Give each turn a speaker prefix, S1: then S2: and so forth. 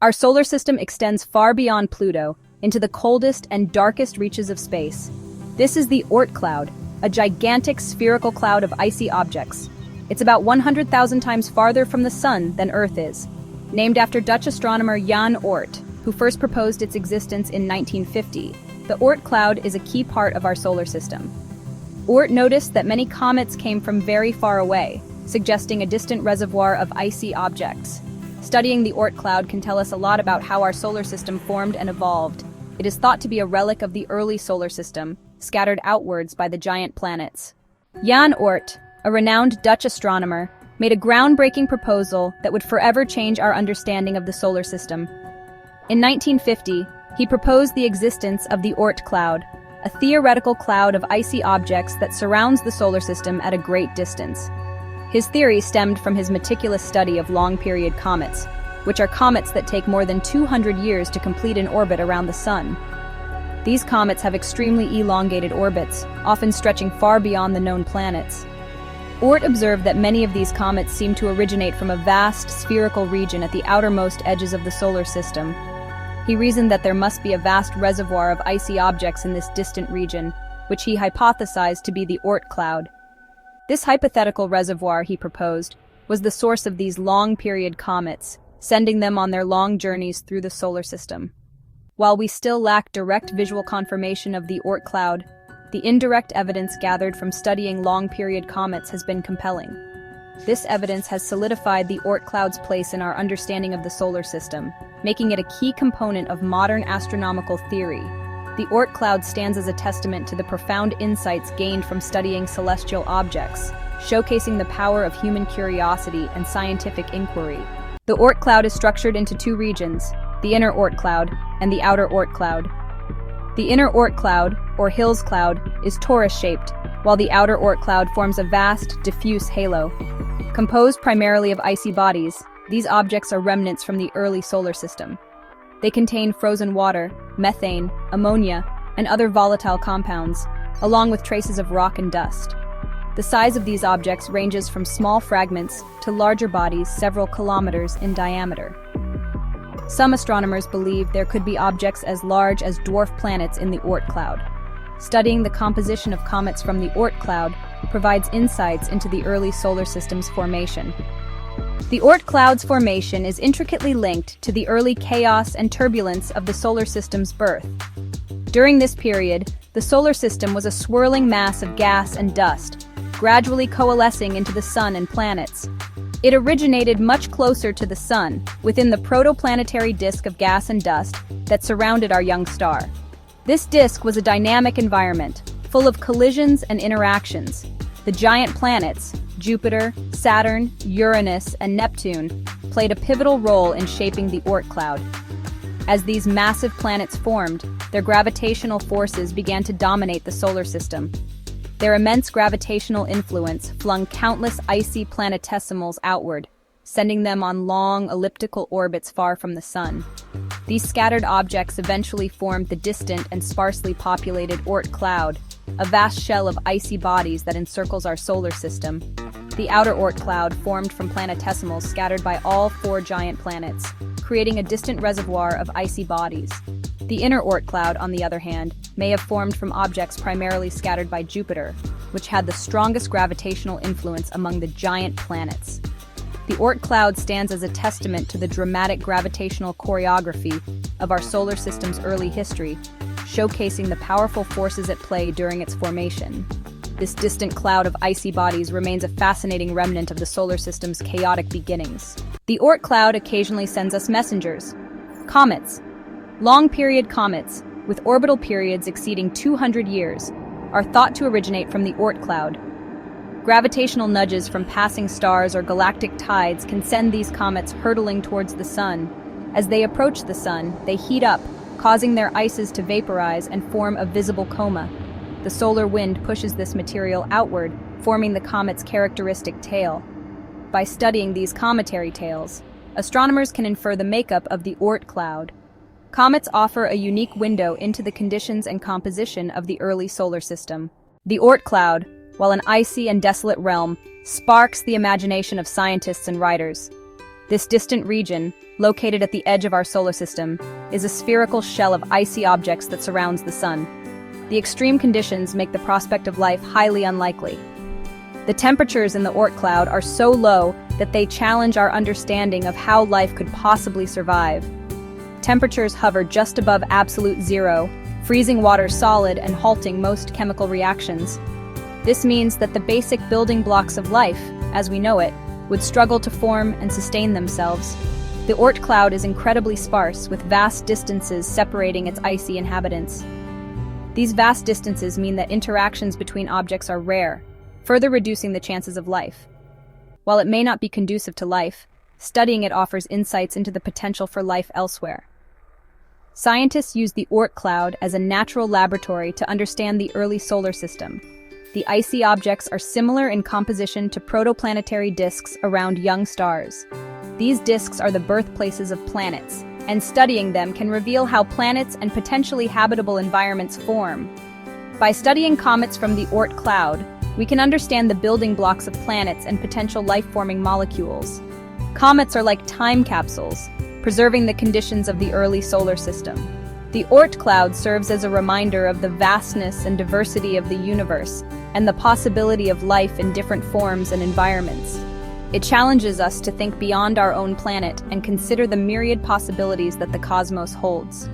S1: Our solar system extends far beyond Pluto, into the coldest and darkest reaches of space. This is the Oort Cloud, a gigantic spherical cloud of icy objects. It's about 100,000 times farther from the Sun than Earth is. Named after Dutch astronomer Jan Oort, who first proposed its existence in 1950, the Oort Cloud is a key part of our solar system. Oort noticed that many comets came from very far away, suggesting a distant reservoir of icy objects. Studying the Oort Cloud can tell us a lot about how our solar system formed and evolved. It is thought to be a relic of the early solar system, scattered outwards by the giant planets. Jan Oort, a renowned Dutch astronomer, made a groundbreaking proposal that would forever change our understanding of the solar system. In 1950, he proposed the existence of the Oort Cloud, a theoretical cloud of icy objects that surrounds the solar system at a great distance. His theory stemmed from his meticulous study of long-period comets, which are comets that take more than 200 years to complete an orbit around the Sun. These comets have extremely elongated orbits, often stretching far beyond the known planets. Oort observed that many of these comets seem to originate from a vast spherical region at the outermost edges of the solar system. He reasoned that there must be a vast reservoir of icy objects in this distant region, which he hypothesized to be the Oort Cloud. This hypothetical reservoir, he proposed, was the source of these long-period comets, sending them on their long journeys through the solar system. While we still lack direct visual confirmation of the Oort Cloud, the indirect evidence gathered from studying long-period comets has been compelling. This evidence has solidified the Oort Cloud's place in our understanding of the solar system, making it a key component of modern astronomical theory. The Oort Cloud stands as a testament to the profound insights gained from studying celestial objects, showcasing the power of human curiosity and scientific inquiry. The Oort Cloud is structured into two regions, the inner Oort Cloud and the outer Oort Cloud. The inner Oort Cloud, or Hills Cloud, is torus-shaped, while the outer Oort Cloud forms a vast, diffuse halo. Composed primarily of icy bodies, these objects are remnants from the early solar system. They contain frozen water, methane, ammonia, and other volatile compounds, along with traces of rock and dust. The size of these objects ranges from small fragments to larger bodies several kilometers in diameter. Some astronomers believe there could be objects as large as dwarf planets in the Oort Cloud. Studying the composition of comets from the Oort Cloud provides insights into the early solar system's formation. The Oort Cloud's formation is intricately linked to the early chaos and turbulence of the solar system's birth. During this period, the solar system was a swirling mass of gas and dust, gradually coalescing into the Sun and planets. It originated much closer to the Sun, within the protoplanetary disk of gas and dust that surrounded our young star. This disk was a dynamic environment, full of collisions and interactions. The giant planets, Jupiter, Saturn, Uranus, and Neptune, played a pivotal role in shaping the Oort Cloud. As these massive planets formed, their gravitational forces began to dominate the solar system. Their immense gravitational influence flung countless icy planetesimals outward, sending them on long, elliptical orbits far from the Sun. These scattered objects eventually formed the distant and sparsely populated Oort Cloud, a vast shell of icy bodies that encircles our solar system. The outer Oort Cloud formed from planetesimals scattered by all four giant planets, creating a distant reservoir of icy bodies. The inner Oort Cloud, on the other hand, may have formed from objects primarily scattered by Jupiter, which had the strongest gravitational influence among the giant planets. The Oort Cloud stands as a testament to the dramatic gravitational choreography of our solar system's early history, showcasing the powerful forces at play during its formation. This distant cloud of icy bodies remains a fascinating remnant of the solar system's chaotic beginnings. The Oort Cloud occasionally sends us messengers. Comets. Long-period comets, with orbital periods exceeding 200 years, are thought to originate from the Oort Cloud. Gravitational nudges from passing stars or galactic tides can send these comets hurtling towards the Sun. As they approach the Sun, they heat up, causing their ices to vaporize and form a visible coma. The solar wind pushes this material outward, forming the comet's characteristic tail. By studying these cometary tails, astronomers can infer the makeup of the Oort Cloud. Comets offer a unique window into the conditions and composition of the early solar system. The Oort Cloud, while an icy and desolate realm, sparks the imagination of scientists and writers. This distant region, located at the edge of our solar system, is a spherical shell of icy objects that surrounds the sun. The extreme conditions make the prospect of life highly unlikely. The temperatures in the Oort Cloud are so low that they challenge our understanding of how life could possibly survive. Temperatures hover just above absolute zero, freezing water solid and halting most chemical reactions. This means that the basic building blocks of life, as we know it, would struggle to form and sustain themselves. The Oort Cloud is incredibly sparse, with vast distances separating its icy inhabitants. These vast distances mean that interactions between objects are rare, further reducing the chances of life. While it may not be conducive to life, studying it offers insights into the potential for life elsewhere. Scientists use the Oort Cloud as a natural laboratory to understand the early solar system. The icy objects are similar in composition to protoplanetary disks around young stars. These disks are the birthplaces of planets, and studying them can reveal how planets and potentially habitable environments form. By studying comets from the Oort Cloud, we can understand the building blocks of planets and potential life-forming molecules. Comets are like time capsules, preserving the conditions of the early solar system. The Oort Cloud serves as a reminder of the vastness and diversity of the universe and the possibility of life in different forms and environments. It challenges us to think beyond our own planet and consider the myriad possibilities that the cosmos holds.